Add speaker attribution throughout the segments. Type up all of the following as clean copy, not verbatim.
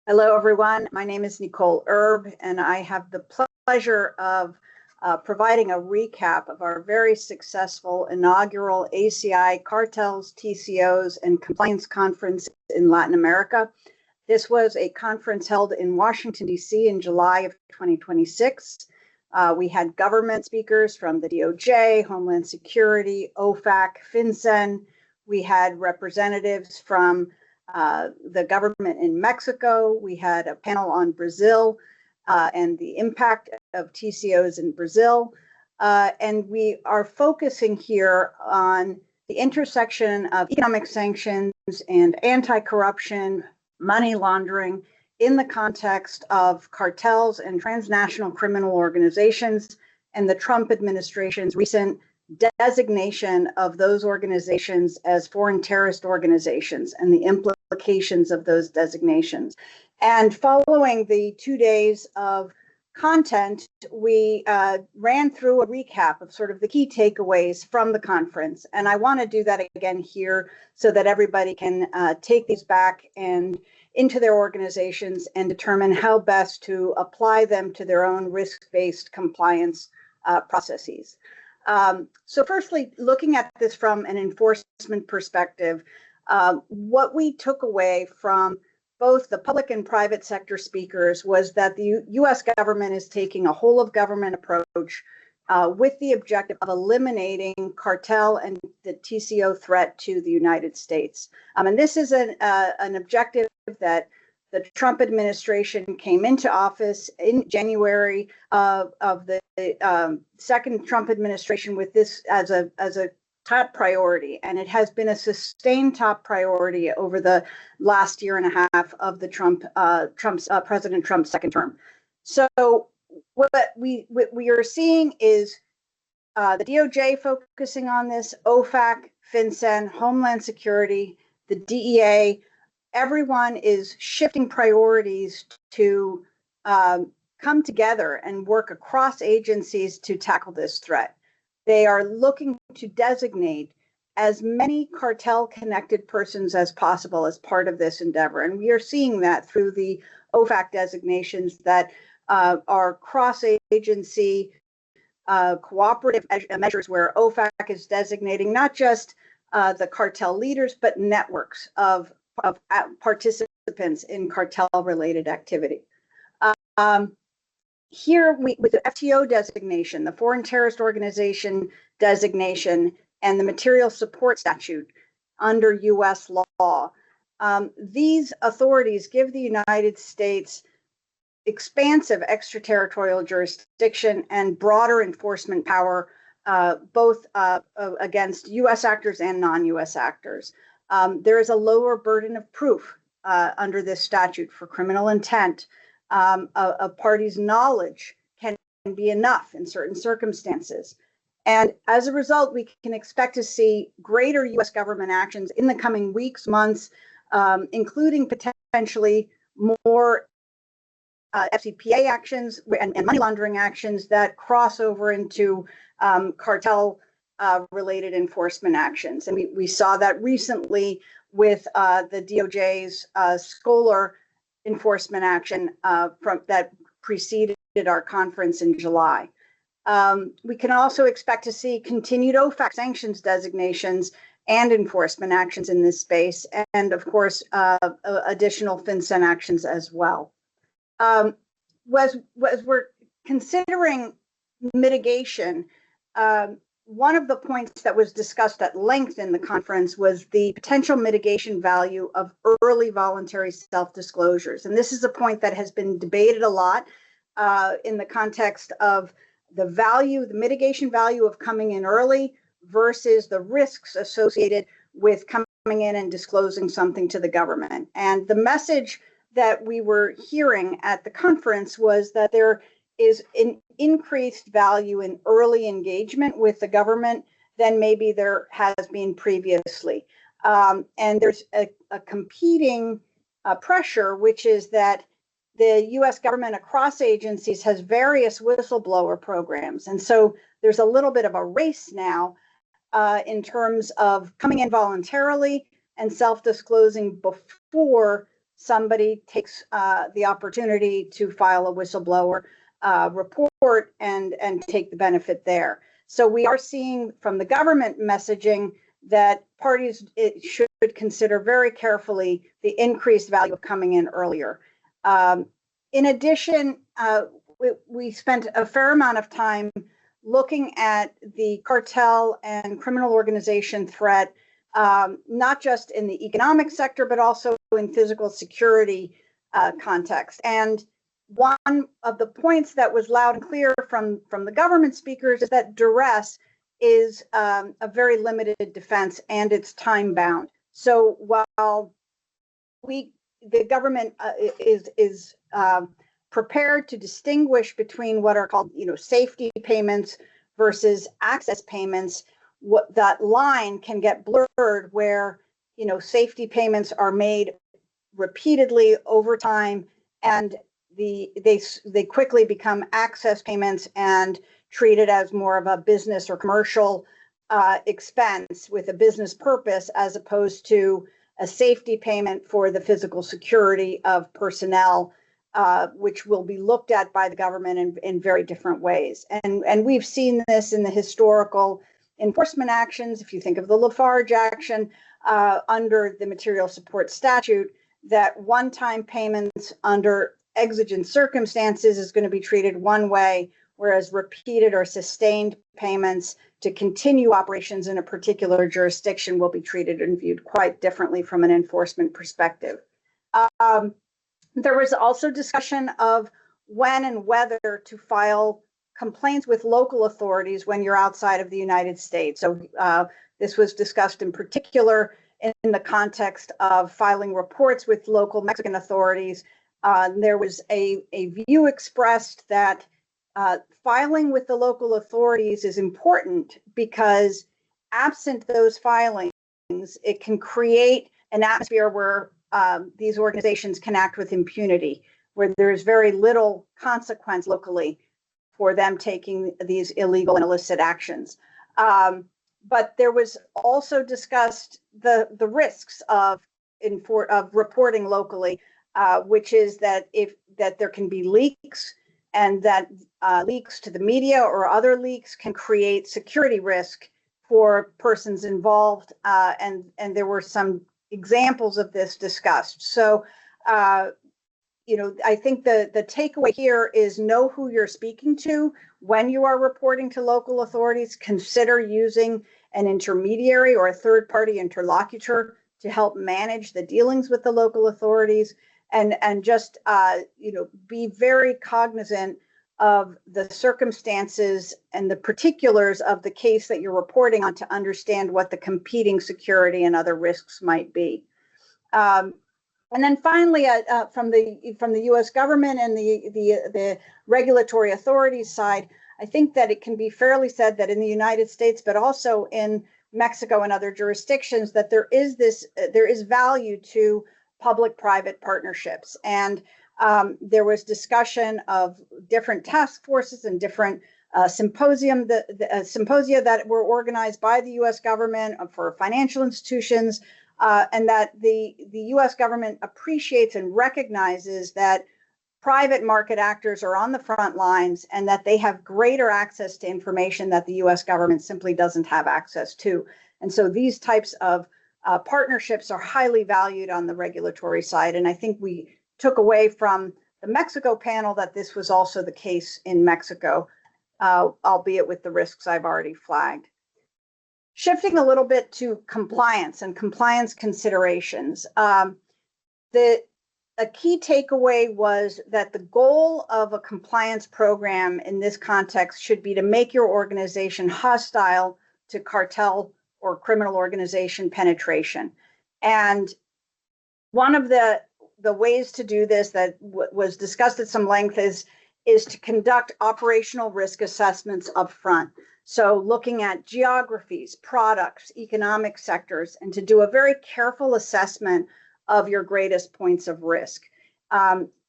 Speaker 1: Hello, everyone. My name is Nicole Erb, and I have the pleasure of providing a recap of our very successful inaugural ACI Cartels, TCOs, and Compliance Conference in Latin America. This was a conference held in Washington, D.C. in July of 2026. We had government speakers from the DOJ, Homeland Security, OFAC, FinCEN. We had representatives from the government in Mexico. We had a panel on Brazil and the impact of TCOs in Brazil. And we are focusing here on the intersection of economic sanctions and anti-corruption, money laundering in the context of cartels and transnational criminal organizations and the Trump administration's recent designation of those organizations as foreign terrorist organizations and the implications of those designations. And following the 2 days of content, we ran through a recap of sort of the key takeaways from the conference. And I want to do that again here so that everybody can take these back and into their organizations and determine how best to apply them to their own risk-based compliance processes. So firstly, looking at this from an enforcement perspective, what we took away from both the public and private sector speakers was that the U.S. government is taking a whole of government approach with the objective of eliminating cartel and the TCO threat to the United States. And this is an objective that the Trump administration came into office in January of the second Trump administration with this as a top priority, and it has been a sustained top priority over the last year and a half of the President Trump's second term. So what we are seeing is the DOJ focusing on this, OFAC, FinCEN, Homeland Security, the DEA. Everyone is shifting priorities to come together and work across agencies to tackle this threat. They are looking to designate as many cartel-connected persons as possible as part of this endeavor. And we are seeing that through the OFAC designations that are cross-agency cooperative measures where OFAC is designating not just the cartel leaders, but networks of participants in cartel-related activity. Here, with the FTO designation, the Foreign Terrorist Organization designation, and the Material Support Statute under U.S. law, these authorities give the United States expansive extraterritorial jurisdiction and broader enforcement power, both against U.S. actors and non-U.S. actors. There is a lower burden of proof under this statute for criminal intent. A party's knowledge can be enough in certain circumstances. And as a result, we can expect to see greater U.S. government actions in the coming weeks, months, including potentially more FCPA actions and money laundering actions that cross over into cartel related enforcement actions. And we saw that recently with the DOJ's Scholar enforcement action that preceded our conference in July. We can also expect to see continued OFAC sanctions designations and enforcement actions in this space, and of course, additional FinCEN actions as well. As we're considering mitigation, one of the points that was discussed at length in the conference was the potential mitigation value of early voluntary self-disclosures. And this is a point that has been debated a lot in the context of the mitigation value of coming in early versus the risks associated with coming in and disclosing something to the government. And the message that we were hearing at the conference was that there is an increased value in early engagement with the government than maybe there has been previously. And there's a competing pressure, which is that the U.S. government across agencies has various whistleblower programs. And so there's a little bit of a race now in terms of coming in voluntarily and self-disclosing before somebody takes the opportunity to file a whistleblower report and take the benefit there. So we are seeing from the government messaging that parties should consider very carefully the increased value of coming in earlier. In addition, we spent a fair amount of time looking at the cartel and criminal organization threat, not just in the economic sector, but also in physical security context. And one of the points that was loud and clear from the government speakers is that duress is a very limited defense and it's time bound. So while the government is prepared to distinguish between what are called, safety payments versus access payments, what that line can get blurred where, safety payments are made repeatedly over time and they quickly become access payments and treated as more of a business or commercial expense with a business purpose, as opposed to a safety payment for the physical security of personnel, which will be looked at by the government in very different ways. And we've seen this in the historical enforcement actions. If you think of the Lafarge action under the material support statute, that one-time payments under exigent circumstances is going to be treated one way, whereas repeated or sustained payments to continue operations in a particular jurisdiction will be treated and viewed quite differently from an enforcement perspective. There was also discussion of when and whether to file complaints with local authorities when you're outside of the United States. So this was discussed in particular in the context of filing reports with local Mexican authorities. There was a view expressed that filing with the local authorities is important because absent those filings, it can create an atmosphere where these organizations can act with impunity, where there's very little consequence locally for them taking these illegal and illicit actions. But there was also discussed the risks of reporting locally, which is that there can be leaks, and that leaks to the media or other leaks can create security risk for persons involved. And there were some examples of this discussed. So, I think the takeaway here is know who you're speaking to when you are reporting to local authorities. Consider using an intermediary or a third-party interlocutor to help manage the dealings with the local authorities, and just be very cognizant of the circumstances and the particulars of the case that you're reporting on to understand what the competing security and other risks might be. And then finally, from the U.S. government and the regulatory authorities side, I think that it can be fairly said that in the United States, but also in Mexico and other jurisdictions, that there is value to public-private partnerships. And there was discussion of different task forces and different symposia that were organized by the U.S. government for financial institutions, and that the U.S. government appreciates and recognizes that private market actors are on the front lines and that they have greater access to information that the U.S. government simply doesn't have access to. And so these types of partnerships are highly valued on the regulatory side. And I think we took away from the Mexico panel that this was also the case in Mexico, albeit with the risks I've already flagged. Shifting a little bit to compliance and compliance considerations, a key takeaway was that the goal of a compliance program in this context should be to make your organization hostile to cartel or criminal organization penetration. And one of the ways to do this that was discussed at some length is to conduct operational risk assessments up front. So looking at geographies, products, economic sectors, and to do a very careful assessment of your greatest points of risk.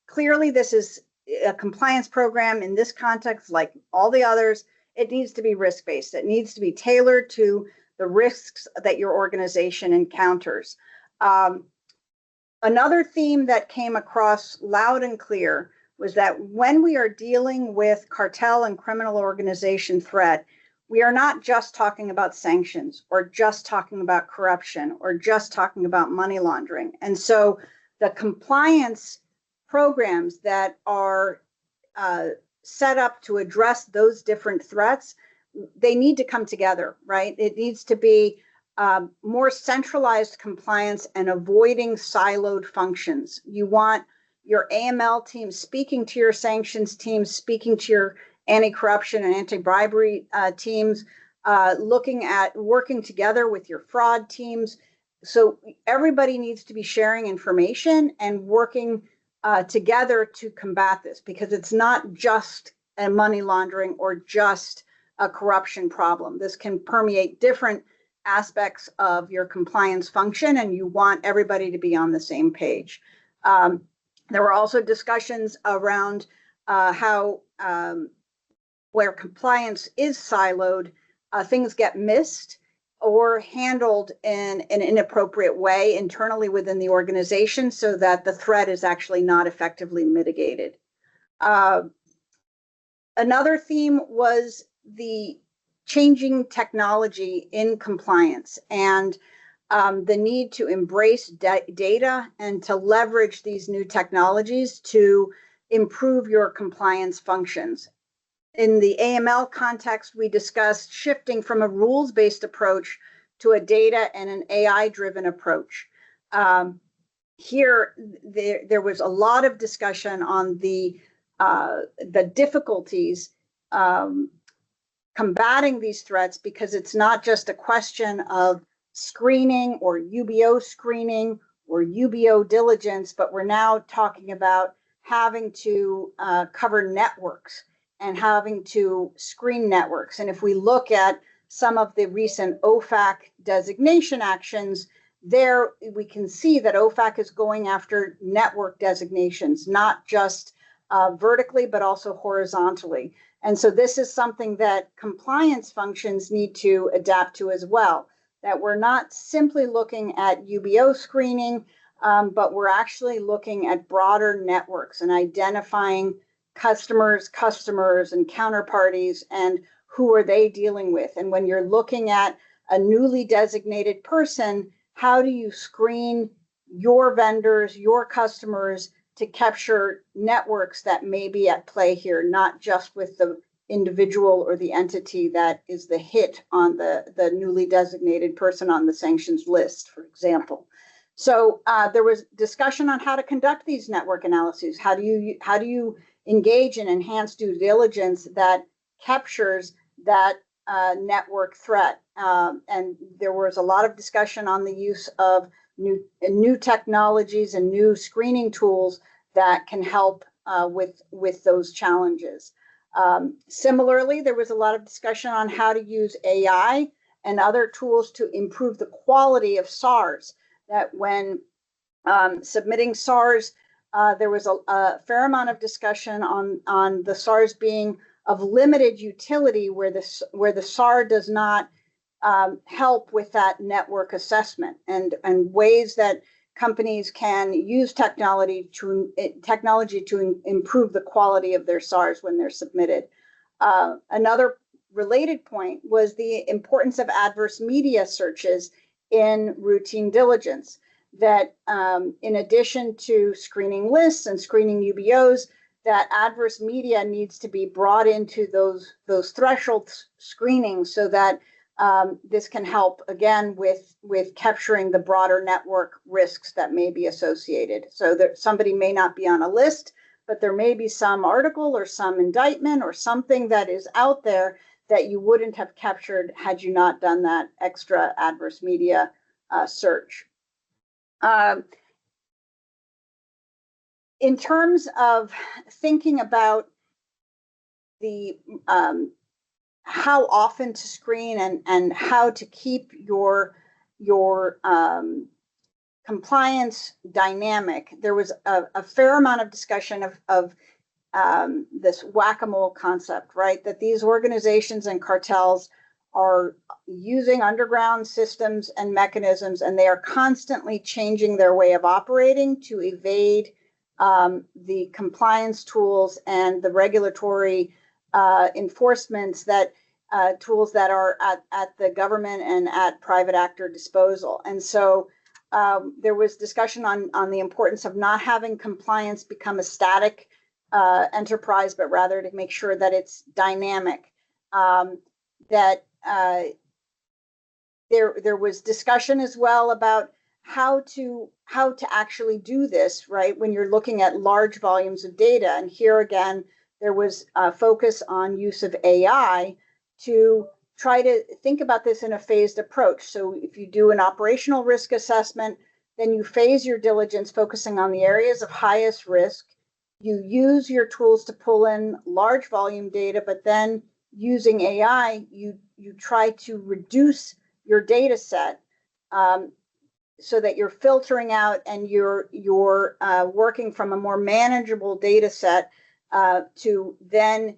Speaker 1: Clearly, this is a compliance program in this context, like all the others. It needs to be risk-based. It needs to be tailored to the risks that your organization encounters. Another theme that came across loud and clear was that when we are dealing with cartel and criminal organization threat, we are not just talking about sanctions or just talking about corruption or just talking about money laundering. And so the compliance programs that are set up to address those different threats, they need to come together, right? It needs to be more centralized compliance and avoiding siloed functions. You want your AML team speaking to your sanctions teams, speaking to your anti-corruption and anti-bribery teams, looking at working together with your fraud teams. So everybody needs to be sharing information and working together to combat this, because it's not just a money laundering or just a corruption problem. This can permeate different aspects of your compliance function, and you want everybody to be on the same page. There were also discussions around how where compliance is siloed, things get missed or handled in an inappropriate way internally within the organization, so that the threat is actually not effectively mitigated. Another theme was the changing technology in compliance and the need to embrace data and to leverage these new technologies to improve your compliance functions. In the AML context, we discussed shifting from a rules-based approach to a data and an AI-driven approach. Here, there was a lot of discussion on the difficulties combating these threats, because it's not just a question of screening or UBO screening or UBO diligence, but we're now talking about having to cover networks and having to screen networks. And if we look at some of the recent OFAC designation actions, there we can see that OFAC is going after network designations, not just vertically, but also horizontally. And so this is something that compliance functions need to adapt to as well, that we're not simply looking at UBO screening, but we're actually looking at broader networks and identifying customers, and counterparties, and who are they dealing with. And when you're looking at a newly designated person, how do you screen your vendors, your customers, to capture networks that may be at play here, not just with the individual or the entity that is the hit on the newly designated person on the sanctions list, for example. So there was discussion on how to conduct these network analyses. How do you engage in enhanced due diligence that captures that network threat? And there was a lot of discussion on the use of new technologies and new screening tools that can help with those challenges. Similarly, there was a lot of discussion on how to use AI and other tools to improve the quality of SARs. That when submitting SARs, there was a fair amount of discussion on the SARs being of limited utility, where the SAR does not help with that network assessment, and ways that companies can use technology to improve the quality of their SARs when they're submitted. Another related point was the importance of adverse media searches in routine diligence, that in addition to screening lists and screening UBOs, that adverse media needs to be brought into those threshold screenings, so that this can help, again, with capturing the broader network risks that may be associated. So that somebody may not be on a list, but there may be some article or some indictment or something that is out there that you wouldn't have captured had you not done that extra adverse media search. In terms of thinking about the how often to screen and how to keep your compliance dynamic, there was a fair amount of discussion of this whack-a-mole concept, right? That these organizations and cartels are using underground systems and mechanisms, and they are constantly changing their way of operating to evade the compliance tools and the regulatory enforcements that tools that are at the government and at private actor disposal. And so there was discussion on the importance of not having compliance become a static enterprise, but rather to make sure that it's dynamic. That there was discussion as well about how to actually do this, right, when you're looking at large volumes of data. And here again, there was a focus on use of AI to try to think about this in a phased approach. So if you do an operational risk assessment, then you phase your diligence focusing on the areas of highest risk. You use your tools to pull in large volume data, but then using AI, you try to reduce your data set so that you're filtering out and you're working from a more manageable data set to then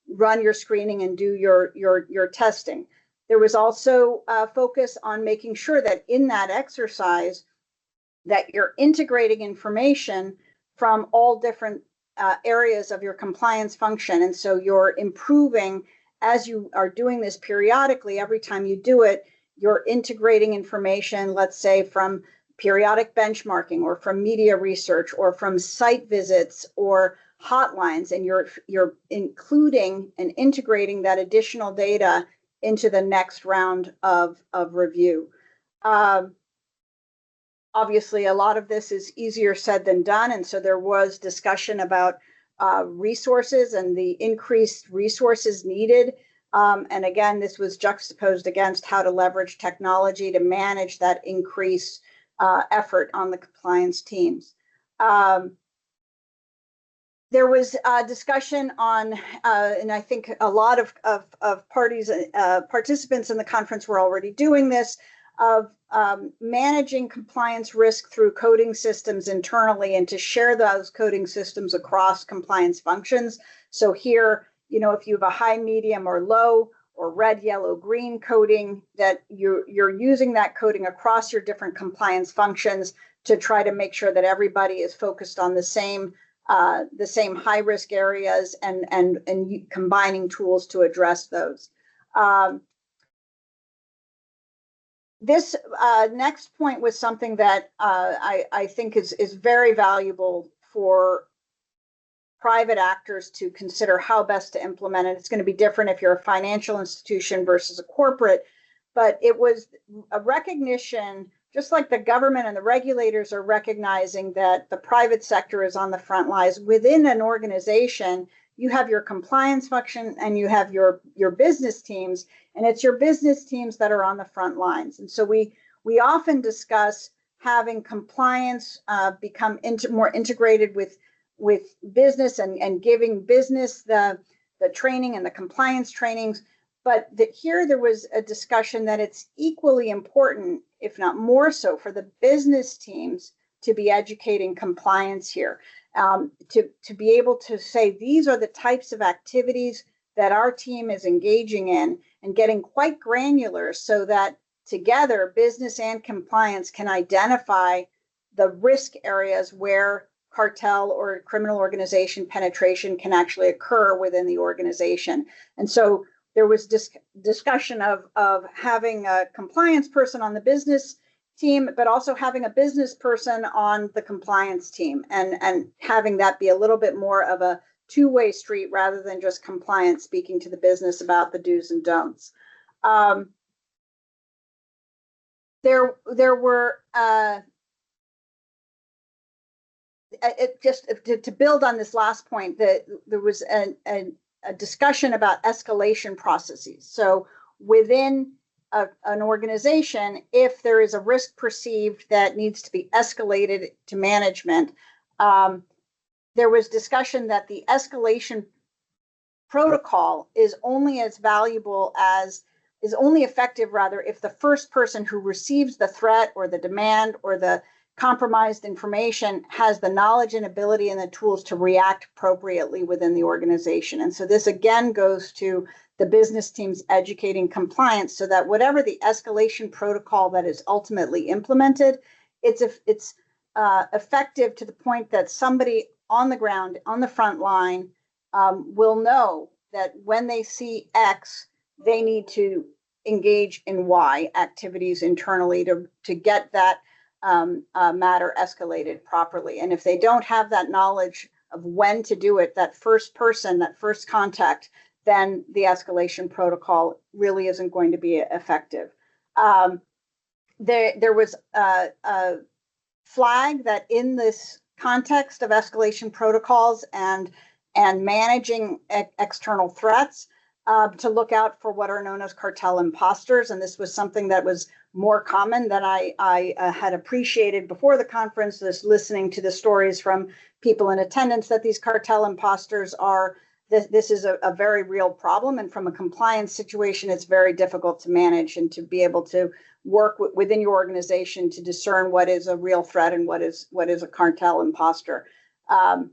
Speaker 1: run your screening and do your testing. There was also a focus on making sure that in that exercise that you're integrating information from all different areas of your compliance function. And so you're improving as you are doing this periodically. Every time you do it, you're integrating information, let's say from periodic benchmarking or from media research or from site visits or hotlines, and you're including and integrating that additional data into the next round of review. Obviously, a lot of this is easier said than done, and so there was discussion about resources and the increased resources needed. And again, this was juxtaposed against how to leverage technology to manage that increased effort on the compliance teams. There was discussion on, and I think a lot of parties, participants in the conference were already doing this, of managing compliance risk through coding systems internally and to share those coding systems across compliance functions. So here, you know, if you have a high, medium, or low, or red, yellow, green coding, that you're using that coding across your different compliance functions to try to make sure that everybody is focused on the same high risk areas and combining tools to address those. This next point was something that I think is very valuable for private actors to consider how best to implement it. It's going to be different if you're a financial institution versus a corporate, but it was a recognition, just like the government and the regulators are recognizing that the private sector is on the front lines. Within an organization, you have your compliance function and you have your business teams, and it's your business teams that are on the front lines. And so we often discuss having compliance become more integrated with business and giving business the training and the compliance trainings. But here there was a discussion that it's equally important, if not more so, for the business teams to be educating compliance here, to be able to say these are the types of activities that our team is engaging in, and getting quite granular so that together business and compliance can identify the risk areas where cartel or criminal organization penetration can actually occur within the organization. And so there was discussion of having a compliance person on the business team, but also having a business person on the compliance team, and having that be a little bit more of a two-way street rather than just compliance speaking to the business about the do's and don'ts. There were just to build on this last point, that there was a discussion about escalation processes. So within an organization, if there is a risk perceived that needs to be escalated to management, there was discussion that the escalation protocol is only as valuable as, is only effective rather, if the first person who receives the threat or the demand or the compromised information has the knowledge and ability and the tools to react appropriately within the organization. And so this again goes to the business teams educating compliance so that whatever the escalation protocol that is ultimately implemented, it's effective to the point that somebody on the ground, on the front line, will know that when they see X, they need to engage in Y activities internally to get that matter escalated properly. And if they don't have that knowledge of when to do it, that first person, that first contact, then the escalation protocol really isn't going to be effective. There was a flag that in this context of escalation protocols and managing external threats, to look out for what are known as cartel imposters. And this was something that was more common than I had appreciated before the conference, just listening to the stories from people in attendance, that these cartel imposters are, this is a very real problem. And from a compliance situation, it's very difficult to manage and to be able to work within your organization to discern what is a real threat and what is a cartel imposter. And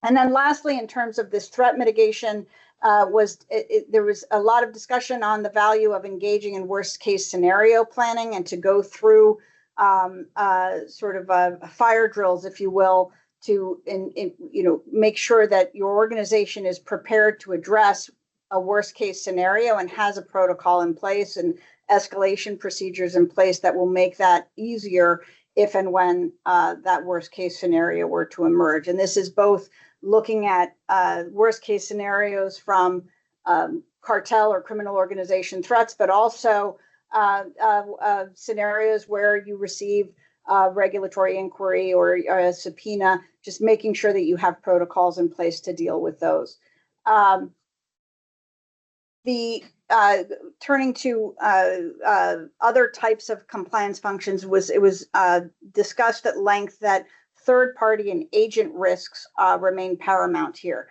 Speaker 1: then lastly, in terms of this threat mitigation, there was a lot of discussion on the value of engaging in worst case scenario planning and to go through sort of fire drills, if you will, to make sure that your organization is prepared to address a worst case scenario and has a protocol in place and escalation procedures in place that will make that easier if and when that worst case scenario were to emerge. And this is both looking at worst case scenarios from cartel or criminal organization threats, but also scenarios where you receive regulatory inquiry or a subpoena, just making sure that you have protocols in place to deal with those. Turning to other types of compliance functions, it was discussed at length that third-party and agent risks remain paramount here.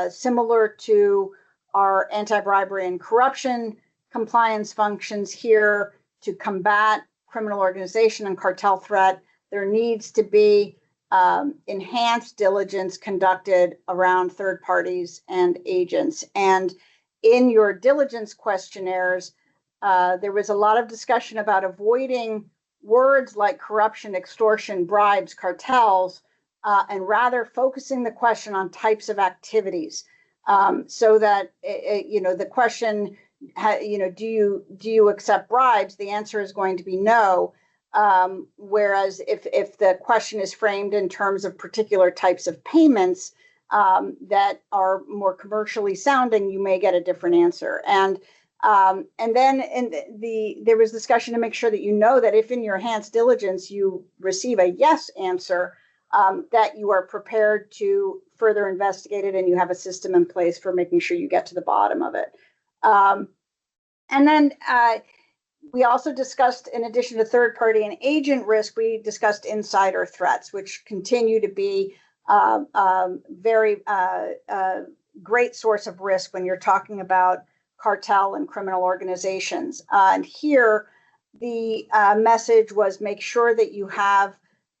Speaker 1: Similar to our anti-bribery and corruption compliance functions here to combat criminal organization and cartel threat, there needs to be enhanced diligence conducted around third parties and agents. And in your diligence questionnaires, there was a lot of discussion about avoiding words like corruption, extortion, bribes, cartels, and rather focusing the question on types of activities, so that the question, do you accept bribes? The answer is going to be no. Whereas if the question is framed in terms of particular types of payments that are more commercially sounding, you may get a different answer. And then there was discussion to make sure that you know that if in your enhanced diligence you receive a yes answer, that you are prepared to further investigate it and you have a system in place for making sure you get to the bottom of it. And then we also discussed, in addition to third party and agent risk, we discussed insider threats, which continue to be very great source of risk when you're talking about cartel and criminal organizations. And here, the message was make sure that you have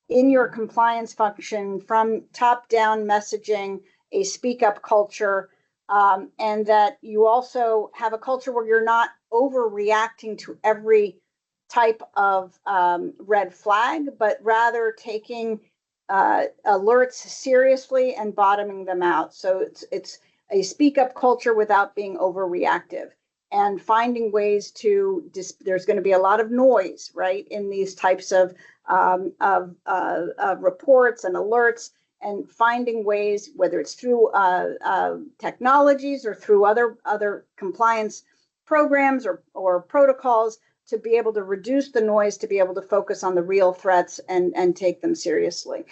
Speaker 1: in your compliance function from top-down messaging a speak-up culture, and that you also have a culture where you're not overreacting to every type of red flag, but rather taking alerts seriously and bottoming them out. So it's a speak up culture without being overreactive, and finding ways to, there's going to be a lot of noise, right, in these types of reports and alerts, and finding ways, whether it's through technologies or through other compliance programs or protocols, to be able to reduce the noise, to be able to focus on the real threats and take them seriously.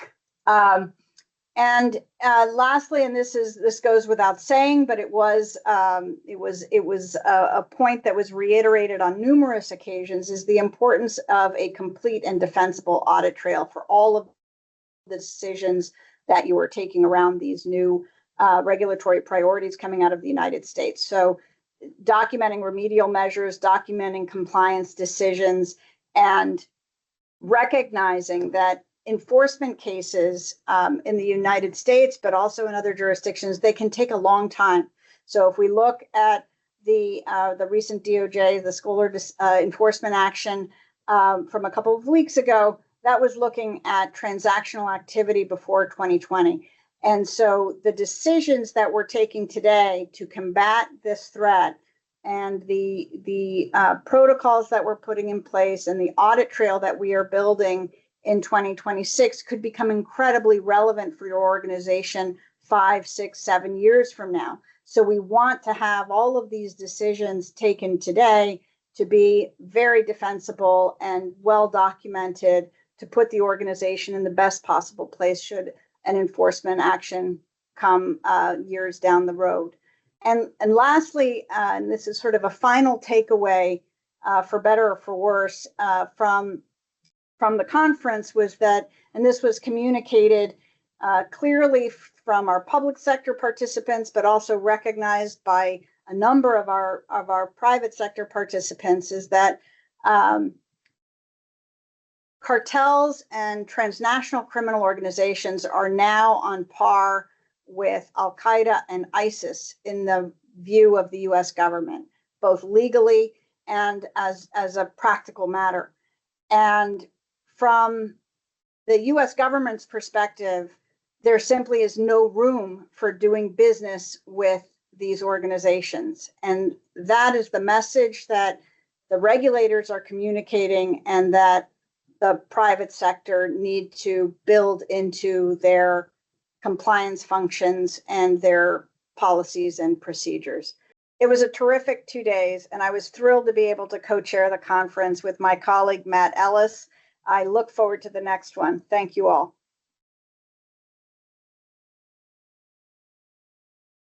Speaker 1: And lastly, and this goes without saying, but it was a point that was reiterated on numerous occasions, is the importance of a complete and defensible audit trail for all of the decisions that you are taking around these new regulatory priorities coming out of the United States. So documenting remedial measures, documenting compliance decisions, and recognizing that enforcement cases in the United States, but also in other jurisdictions, they can take a long time. So if we look at the recent DOJ, the Scholar enforcement action from a couple of weeks ago, that was looking at transactional activity before 2020. And so the decisions that we're taking today to combat this threat and the protocols that we're putting in place and the audit trail that we are building in 2026 could become incredibly relevant for your organization 5, 6, 7 years from now. So we want to have all of these decisions taken today to be very defensible and well documented to put the organization in the best possible place should an enforcement action come years down the road. And lastly, and this is sort of a final takeaway, for better or for worse, from the conference was that, and this was communicated clearly from our public sector participants, but also recognized by a number of our private sector participants, is that cartels and transnational criminal organizations are now on par with Al Qaeda and ISIS in the view of the US government, both legally and as a practical matter. And from the US government's perspective, there simply is no room for doing business with these organizations. And that is the message that the regulators are communicating and that the private sector need to build into their compliance functions and their policies and procedures. It was a terrific 2 days, and I was thrilled to be able to co-chair the conference with my colleague, Matt Ellis. I look forward to the next one. Thank you all.